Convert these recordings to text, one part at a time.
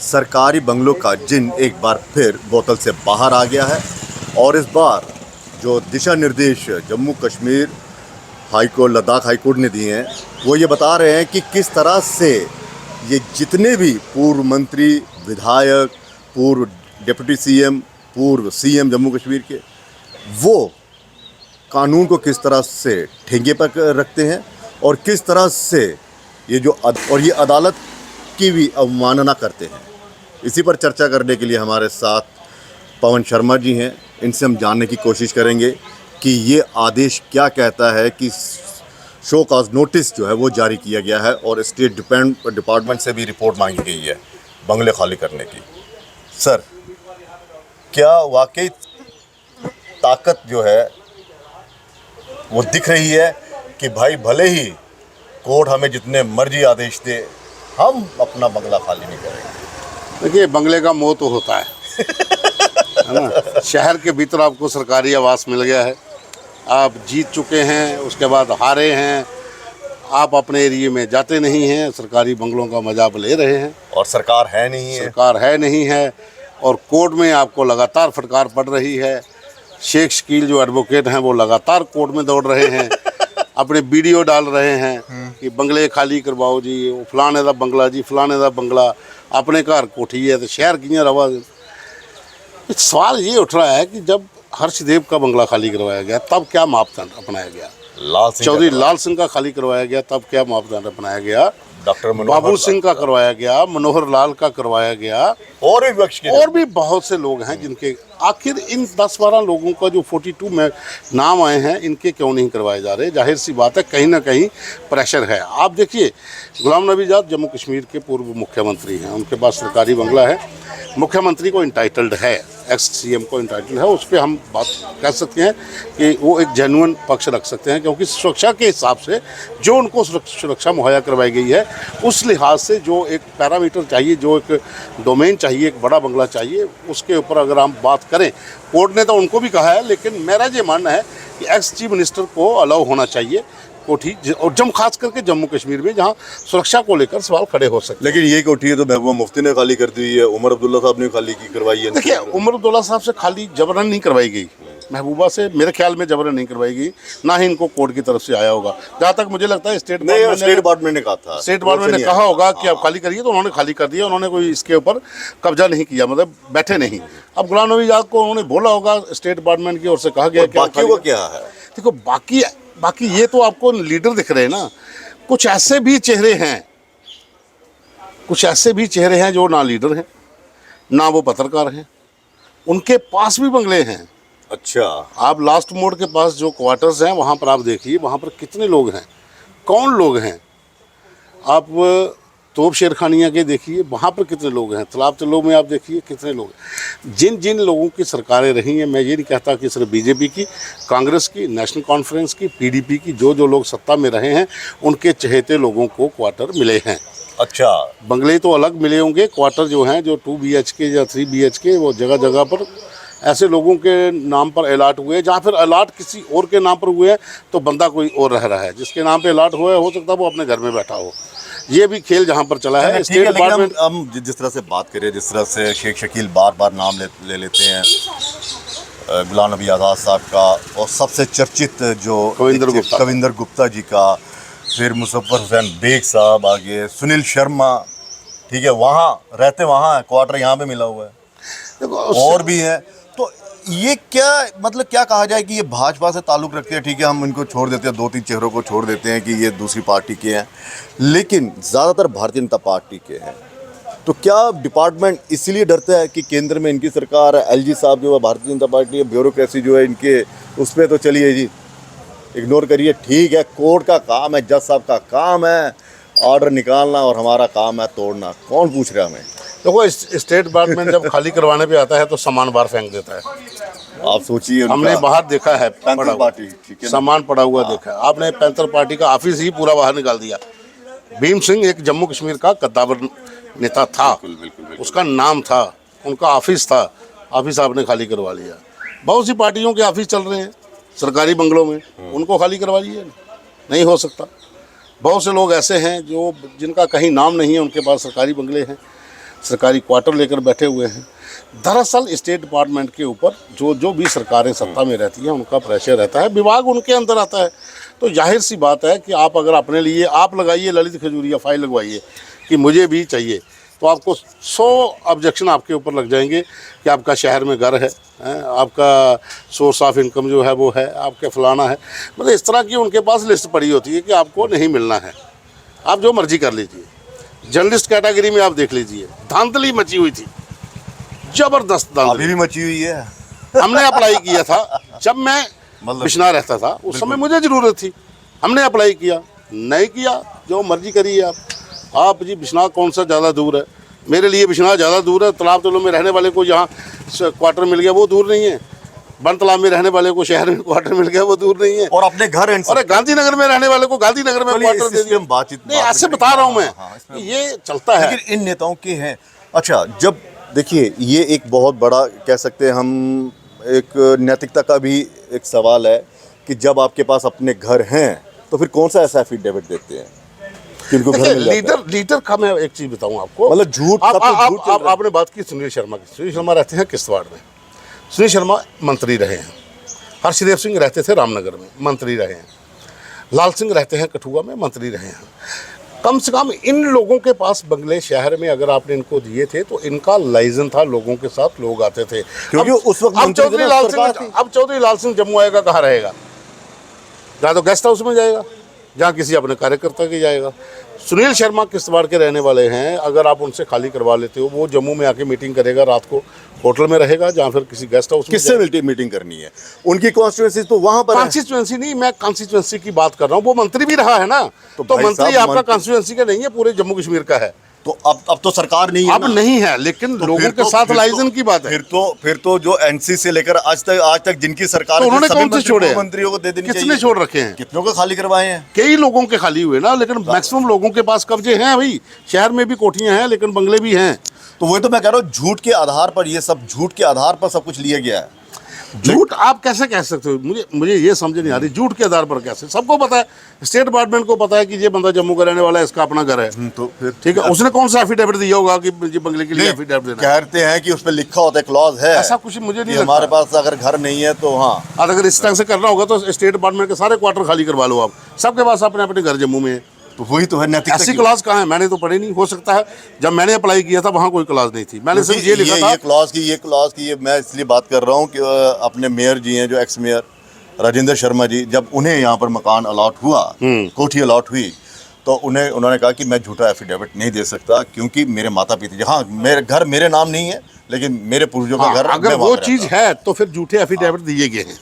सरकारी बंगलों का जिन एक बार फिर बोतल से बाहर आ गया है और इस बार जो दिशा निर्देश जम्मू कश्मीर हाईकोर्ट लद्दाख हाईकोर्ट ने दिए हैं वो ये बता रहे हैं कि किस तरह से ये जितने भी पूर्व मंत्री, विधायक, पूर्व डिप्टी सीएम, पूर्व सीएम जम्मू कश्मीर के, वो कानून को किस तरह से ठेंगे पर रखते हैं और किस तरह से ये अदालत की भी अवमानना करते हैं। इसी पर चर्चा करने के लिए हमारे साथ पवन शर्मा जी हैं। इनसे हम जानने की कोशिश करेंगे कि ये आदेश क्या कहता है कि शो कॉज नोटिस जो है वो जारी किया गया है और स्टेट डिपार्टमेंट से भी रिपोर्ट मांगी गई है बंगले खाली करने की। सर, क्या वाकई ताकत जो है वो दिख रही है कि भाई भले ही कोर्ट हमें जितने मर्जी आदेश दे, हम अपना बंगला खाली नहीं करेंगे? देखिए, बंगले का मोह तो होता है ना। शहर के भीतर आपको सरकारी आवास मिल गया है, आप जीत चुके हैं, उसके बाद हारे हैं, आप अपने एरिए में जाते नहीं हैं, सरकारी बंगलों का मजा आप ले रहे हैं और सरकार है नहीं है और कोर्ट में आपको लगातार फटकार पड़ रही है। शेख शकील जो एडवोकेट हैं वो लगातार कोर्ट में दौड़ रहे हैं, अपने वीडियो डाल रहे हैं कि बंगले खाली करवाओ जी, वो फलाने दा बंगला जी, फलाने दा बंगला, अपने घर कोठी है तो शहर कियां रवा। सवाल ये उठ रहा है कि जब हर्षदेव का बंगला खाली करवाया गया तब क्या मापदंड अपनाया गया, चौधरी लाल सिंह का खाली करवाया गया तब क्या मापदंड अपनाया गया, डॉक्टर बाबू सिंह का करवाया गया, मनोहर लाल का करवाया गया, और भी बहुत से लोग हैं जिनके, आखिर इन 10-12 लोगों का जो 42 में नाम आए हैं इनके क्यों नहीं करवाए जा रहे? जाहिर सी बात है कहीं ना कहीं प्रेशर है। आप देखिए, गुलाम नबी आज़ाद जम्मू कश्मीर के पूर्व मुख्यमंत्री हैं, उनके पास सरकारी बंगला है, मुख्यमंत्री को इंटाइटल्ड है, एक्स सीएम को इंटाइटल्ड है, उस पर हम बात कह सकते हैं कि वो एक जेन्युइन पक्ष रख सकते हैं, क्योंकि सुरक्षा के हिसाब से जो उनको सुरक्षा मुहैया करवाई गई है उस लिहाज से जो एक पैरामीटर चाहिए, जो एक डोमेन चाहिए, एक बड़ा बंगला चाहिए, उसके ऊपर अगर हम बात करें, कोर्ट ने तो उनको भी कहा है, लेकिन मेरा ये मानना है कि एक्स चीफ मिनिस्टर को अलाउ होना चाहिए कोठी, और खास करके जम्मू कश्मीर में जहां सुरक्षा को लेकर सवाल खड़े हो सकते हैं। लेकिन ये कोठी है तो महबूबा मुफ्ती ने खाली कर दी है, उमर अब्दुल्ला साहब ने खाली की करवाई है। देखिए, उमर अब्दुल्ला साहब से खाली जबरन नहीं करवाई गई, महबूबा से मेरे ख्याल में जबरन नहीं करवाई गई, ना ही इनको कोर्ट की तरफ से आया होगा। जहाँ तक मुझे लगता है स्टेट डिपार्टमेंट ने कहा था, स्टेट डिपार्टमेंट ने कहा होगा कि आप खाली करिए, तो उन्होंने खाली कर दिया, उन्होंने कोई इसके ऊपर कब्जा नहीं किया, मतलब बैठे नहीं। अब गुलाम नबी आज़ाद को उन्होंने बोला होगा, स्टेट डिपार्टमेंट की ओर से कहा गया कि बाकी वो क्या है। देखो, बाकी ये तो आपको लीडर दिख रहे हैं ना, कुछ ऐसे भी चेहरे हैं जो ना लीडर हैं ना वो पत्रकार हैं, उनके पास भी बंगले हैं। अच्छा, आप लास्ट मोड़ के पास जो क्वार्टर्स हैं वहाँ पर आप देखिए, वहाँ पर कितने लोग हैं, कौन लोग हैं। आप तोप शेरखानिया के देखिए, वहाँ पर कितने लोग हैं, तालाब तिल्लो में आप देखिए कितने लोग हैं। जिन लोगों की सरकारें रही हैं, मैं ये नहीं कहता कि सिर्फ बीजेपी की, कांग्रेस की, नेशनल कॉन्फ्रेंस की, पीडीपी की, जो लोग सत्ता में रहे हैं उनके चहेते लोगों को क्वार्टर मिले हैं। अच्छा, बंगले तो अलग मिले होंगे, क्वार्टर जो हैं, जो 2 BHK या 3 BHK, वो जगह जगह पर ऐसे लोगों के नाम पर अलाट हुए, जहाँ फिर अलाट किसी और के नाम पर हुए हैं तो बंदा कोई और रह रहा है, जिसके नाम पे अलाट हुआ है हो सकता है वो अपने घर में बैठा हो। ये भी खेल जहाँ पर चला है। स्टेट डिपार्टमेंट, हम जिस तरह से बात करें, जिस तरह से शेख शकील बार नाम ले लेते हैं गुलाम नबी आज़ाद साहब का, और सबसे चर्चित जो कविंदर गुप्ता जी का, फिर मुजफ्फर हुसैन बेग साहब, आगे सुनील शर्मा, ठीक है, वहाँ रहते, वहाँ क्वार्टर यहाँ पे मिला हुआ है, और भी है। तो ये क्या मतलब, क्या कहा जाए कि ये भाजपा से ताल्लुक़ रखते हैं, ठीक है, हम इनको छोड़ देते हैं, 2-3 चेहरों को छोड़ देते हैं कि ये दूसरी पार्टी के हैं, लेकिन ज़्यादातर भारतीय जनता पार्टी के हैं। तो क्या डिपार्टमेंट इसीलिए डरता है कि केंद्र में इनकी सरकार है, एलजी साहब जो है भारतीय जनता पार्टी है, ब्यूरोक्रेसी जो है इनके, उस पर तो चलिए जी इग्नोर करिए, ठीक है, कोर्ट का काम है, जज साहब का काम है ऑर्डर निकालना और हमारा काम है तोड़ना, कौन पूछ रहा है हमें। देखो, स्टेट डिपार्टमेंट जब खाली करवाने पे आता है तो सामान बाहर फेंक देता है। आप सोचिए, हमने बाहर देखा है, पैंथर पार्टी, ठीक है, सामान पड़ा हुआ देखा है आपने, पैंथर पार्टी का ऑफिस ही पूरा बाहर निकाल दिया। भीम सिंह एक जम्मू कश्मीर का कद्दावर नेता था, बिल्कुल। उसका नाम था, उनका ऑफिस था, ऑफिस आपने खाली करवा लिया। बहुत सी पार्टियों के ऑफिस चल रहे हैं सरकारी बंगलों में, उनको खाली करवा लिए, नहीं हो सकता। बहुत से लोग ऐसे हैं जो जिनका कहीं नाम नहीं है, उनके पास सरकारी बंगले हैं। सरकारी क्वार्टर लेकर बैठे हुए हैं। दरअसल स्टेट डिपार्टमेंट के ऊपर जो भी सरकारें सत्ता में रहती हैं उनका प्रेशर रहता है, विभाग उनके अंदर आता है। तो जाहिर सी बात है कि आप अगर अपने लिए आप लगाइए ललित खजूरिया फाइल लगवाइए कि मुझे भी चाहिए, तो आपको 100 ऑब्जेक्शन आपके ऊपर लग जाएंगे कि आपका शहर में घर है, आपका सोर्स ऑफ इनकम जो है वो है, आपके फलाना है। मतलब इस तरह की उनके पास लिस्ट पड़ी होती है कि आपको नहीं मिलना है, आप जो मर्जी कर लीजिए। जर्नलिस्ट कैटेगरी में आप देख लीजिए, धांधली मची हुई थी, जबरदस्त धांधली। अभी भी मची हुई है। हमने अप्लाई किया था जब मैं बिश्नाह रहता था, उस समय मुझे ज़रूरत थी, हमने अप्लाई किया, नहीं किया, जो मर्जी करिए आप जी। बिश्नाह कौन सा ज़्यादा दूर है? मेरे लिए बिश्नाह ज़्यादा दूर है। तालाब तलो में रहने वाले को जहाँ क्वार्टर मिल गया वो दूर नहीं है, बन तालाब में रहने वाले को शहर में क्वार्टर मिल गया वो दूर नहीं है, और अपने घर और गांधीनगर में रहने वाले को गांधीनगर में क्वार्टर दे दिया। बातचीत नहीं, ऐसे बता रहा हूँ मैं, ये चलता है। लेकिन इन नेताओं के हैं। अच्छा, जब देखिए ये एक बहुत बड़ा कह सकते हैं हम, एक नैतिकता का भी एक सवाल है कि जब आपके पास अपने घर हैं तो फिर कौन सा ऐसा एफिडेविट देते हैं कि उनको घर मिल जाता है? लीडर का मैं एक चीज़ बताऊँ आपको, मतलब झूठ, आपने बात की सुनील शर्मा की। सुनील शर्मा रहते हैं किश्तवाड़ में, सुनील शर्मा मंत्री रहे हैं। हर्षदेव सिंह रहते थे रामनगर में, मंत्री रहे हैं। लाल सिंह रहते हैं कठुआ में, मंत्री रहे हैं। कम से कम इन लोगों के पास बंगले शहर में अगर आपने इनको दिए थे तो इनका लाइजन था, लोगों के साथ लोग आते थे। क्योंकि उस वक्त अब चौधरी लाल सिंह जम्मू आएगा, कहाँ रहेगा? या तो गेस्ट हाउस में जाएगा, जहाँ किसी अपने कार्यकर्ता के जाएगा। सुनील शर्मा किश्तवाड़ के रहने वाले हैं, अगर आप उनसे खाली करवा लेते हो, वो जम्मू में आके मीटिंग करेगा, रात को होटल में रहेगा, जहाँ फिर किसी गेस्ट हाउस में। किससे मीटिंग करनी है? उनकी कॉन्स्टिट्यूएंसी तो वहां पर है। कॉन्स्टिट्यूएंसी नहीं, मैं कॉन्स्टिट्यूएंसी की बात कर रहा हूँ। वो मंत्री भी रहा है ना, तो मंत्री आपका कॉन्स्टिट्यूएंसी का नहीं है, पूरे जम्मू कश्मीर का है। तो अब तो सरकार नहीं है, अब नहीं है, लेकिन तो लोगों के साथ लाइजन की बात है। फिर तो जो एनसी से लेकर आज तक जिनकी सरकार, तो उन्होंने कौन से छोड़े? मंत्रियों को दे देनी चाहिए। कितने छोड़ रखे हैं? कितनों को खाली करवाए हैं? कई लोगों के खाली हुए ना, लेकिन मैक्सिमम लोगों के पास कब्जे हैं भाई। शहर में भी कोठियां हैं, लेकिन बंगले भी हैं। तो वही तो मैं कह रहा हूँ, झूठ के आधार पर, ये सब झूठ के आधार पर सब कुछ लिया गया है। झूठ आप कैसे कह सकते हो? मुझे ये समझ नहीं आ रही, झूठ के आधार पर कैसे? सबको पता है, स्टेट डिपार्टमेंट को पता है कि ये बंदा जम्मू का रहने वाला है, इसका अपना घर है। तो फिर ठीक है, उसने कौन सा एफिडेविट दिया होगा कि ये बंगले के लिए एफिडेविट देना? कहते हैं कि उस पर लिखा होता है, क्लॉज है, ऐसा कुछ मुझे नहीं लगता। हमारे पास अगर घर नहीं है तो हाँ, अगर इस तरह से करना होगा तो स्टेट डिपार्टमेंट के सारे क्वार्टर खाली करवा लो आप, सबके पास अपने अपने घर जम्मू में है। तो वही तो है नैतिकता। ऐसी क्लॉज कहाँ है? मैंने तो पढ़ी नहीं। हो सकता है जब मैंने अप्लाई किया था वहाँ कोई क्लॉज नहीं थी, मैंने सिर्फ ये लिखा था ये क्लॉज की मैं इसलिए बात कर रहा हूँ कि अपने मेयर जी हैं, जो एक्स मेयर राजेंद्र शर्मा जी, जब उन्हें यहाँ पर मकान अलॉट हुआ, कोठी अलॉट हुई, तो उन्होंने कहा कि मैं झूठा एफिडेविट नहीं दे सकता, क्योंकि मेरे माता पिता, हाँ मेरे घर मेरे नाम नहीं है, लेकिन मेरे पूर्वजों का घर, अगर वो चीज़ है तो फिर झूठे एफिडेविट दिए गए हैं।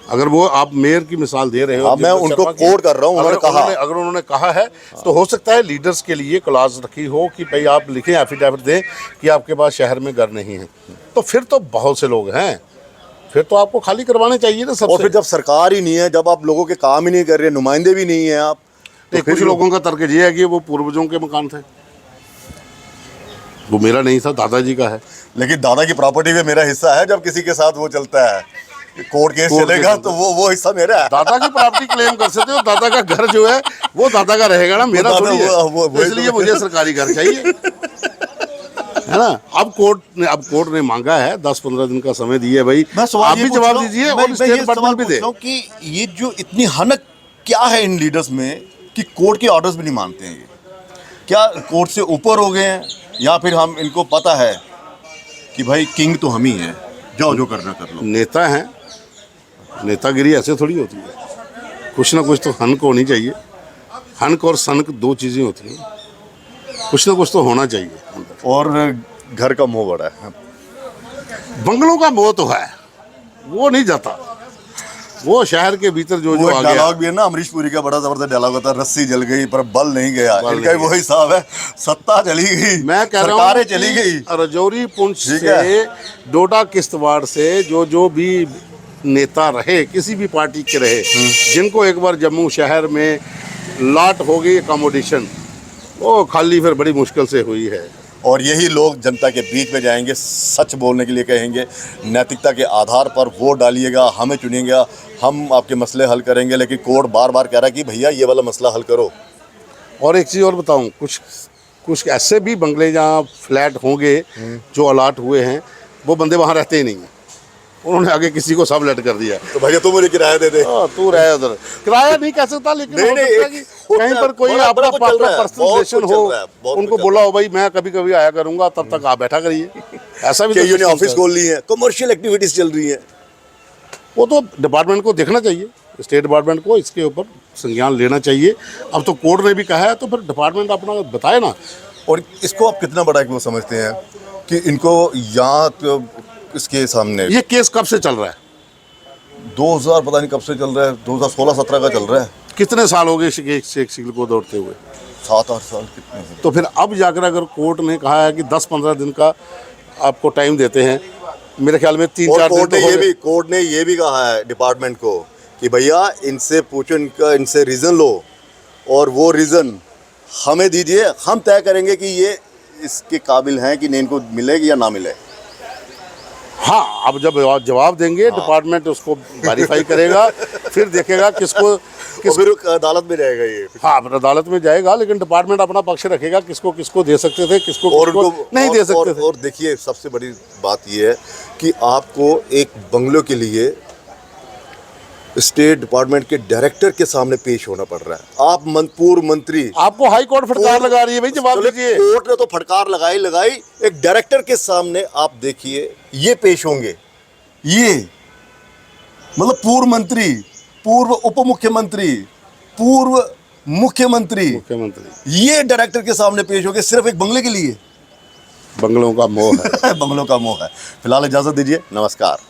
अगर वो आप मेयर की मिसाल दे रहे हो, मैं उनको कोड कर रहा हूँ, अगर उन्होंने कहा है तो हो सकता है लीडर्स के लिए क्लॉज रखी हो कि भाई आप लिखें, एफिडेविट दें कि आपके पास शहर में घर नहीं है। तो फिर तो बहुत से लोग हैं, फिर तो आपको खाली करवाने चाहिए ना सबसे। और फिर जब सरकार ही नहीं है, जब आप लोगों के काम ही नहीं कर रहे, नुमाइंदे भी नहीं है आप, तो कुछ लोगों का तर्क ये है कि वो पूर्वजों के मकान थे, वो मेरा नहीं था, दादाजी का है। लेकिन दादा की प्रॉपर्टी में मेरा हिस्सा है। जब किसी के साथ वो चलता है, कोर्ट केस चलेगा, तो वो हिस्सा मेरा है। दादा की प्रॉपर्टी क्लेम कर सकते हो, दादा का घर जो है वो दादा का रहेगा ना, मेरा थोड़ी है। इसलिए मुझे सरकारी घर चाहिए, है ना। अब कोर्ट ने मांगा है 10-15 दिन का समय दिए भाई, आप भी जवाब दीजिए और स्टेट डिपार्टमेंट भी दे कि ये जो इतनी हनक क्या है इन लीडर्स में कि कोर्ट के ऑर्डर्स भी नहीं मानते हैं। ये क्या कोर्ट से ऊपर हो गए हैं, या फिर हम इनको पता है कि भाई किंग तो हम ही हैं, जाओ जो करना कर लो। नेता हैं, नेतागिरी ऐसे थोड़ी होती है, कुछ ना कुछ तो हनक होनी चाहिए। हनक और सनक दो चीज़ें होती हैं, कुछ ना कुछ तो होना चाहिए। और घर का मोह बड़ा है, बंगलों का मोह तो है, वो नहीं जाता। वो शहर के भीतर जो आ गया। डायलॉग भी है ना, अमरीश पुरी का बड़ा जबरदस्त डायलॉग होता है, रस्सी जल गई पर बल नहीं गया। इनका वही हिसाब है, सत्ता चली गई, मैं कह रहा हूँ सरकारें चली गई। रजौरी पुंछ से, डोडा किश्तवाड़ से जो भी नेता रहे, किसी भी पार्टी के रहे, जिनको एक बार जम्मू शहर में लॉट हो गई अकोमोडेशन, वो खाली फिर बड़ी मुश्किल से हुई है। और यही लोग जनता के बीच में जाएंगे, सच बोलने के लिए कहेंगे, नैतिकता के आधार पर वोट डालिएगा, हमें चुनिएगा, हम आपके मसले हल करेंगे। लेकिन कोर्ट बार बार कह रहा है कि भैया ये वाला मसला हल करो। और एक चीज़ और बताऊं, कुछ कुछ ऐसे भी बंगले जहाँ फ्लैट होंगे जो अलाट हुए हैं, वो बंदे वहाँ रहते ही नहीं हैं, उन्होंने आगे किसी को सब लेट कर दिया। तो भैया तुम मुझे किराया दे दे। तू रहे उधर, किराया नहीं कह सकता, लेकिन नहीं, हो नहीं, सकता है कि कहीं पर कोई बड़ा- अपना बड़ा कुछ चल रहा है, पर्सनल बहुत रिलेशन कुछ हो, चल रहा है, बहुत उनको कुछ बोला हो भाई मैं कभी कभी आया करूंगा, तब तक आप बैठा करिए, ऐसा भी तो कईयों ने system ऑफिस है। खोल ली है, कमर्शियल एक्टिविटीज चल रही हैं। वो तो डिपार्टमेंट को देखना चाहिए, स्टेट डिपार्टमेंट को इसके ऊपर संज्ञान लेना चाहिए। अब तो कोर्ट ने भी कहा है, तो फिर डिपार्टमेंट अपना बताए ना। और इसको आप कितना बड़ा वो समझते हैं कि इनको यहाँ तो इसके सामने ये केस कब से चल रहा है? 2000 पता नहीं कब से चल रहा है, 2016-17 का चल रहा है। कितने साल हो गए इस एक सिविल को दौड़ते हुए? 7-8 साल कितने हैं? तो फिर अब जाकर अगर कोर्ट ने कहा है कि 10-15 दिन का आपको टाइम देते हैं, मेरे ख्याल में 3-4 दिन कोर्ट तो ने हो ये गए। भी कोर्ट ने ये भी कहा है डिपार्टमेंट को कि भैया इनसे पूछो, इनसे रीज़न लो और वो रीज़न हमें दीजिए, हम तय करेंगे कि ये इसके काबिल हैं कि नहीं, इनको मिलेगी या ना मिले। हाँ, अब जब जवाब देंगे डिपार्टमेंट उसको वेरीफाई करेगा, फिर देखेगा किसको और फिर अदालत में जाएगा ये। हाँ अदालत में जाएगा, लेकिन डिपार्टमेंट अपना पक्ष रखेगा, किसको किसको दे सकते थे, किसको और किसको उनको नहीं दे सकते थे। और देखिए सबसे बड़ी बात ये है कि आपको एक बंगलों के लिए स्टेट डिपार्टमेंट के डायरेक्टर के सामने पेश होना पड़ रहा है। आप पूर्व मंत्री, आपको हाई कोर्ट फटकार लगा रही है, भाई जवाब चलो, दीजिए। कोर्ट ने तो फटकार लगाई, एक डायरेक्टर के सामने आप देखिए ये पेश होंगे, ये मतलब पूर्व मंत्री, पूर्व उप मुख्यमंत्री, पूर्व मुख्यमंत्री, ये डायरेक्टर के सामने पेश होंगे सिर्फ एक बंगले के लिए। बंगलों का मोह है। बंगलों का मोह है। फिलहाल इजाजत दीजिए, नमस्कार।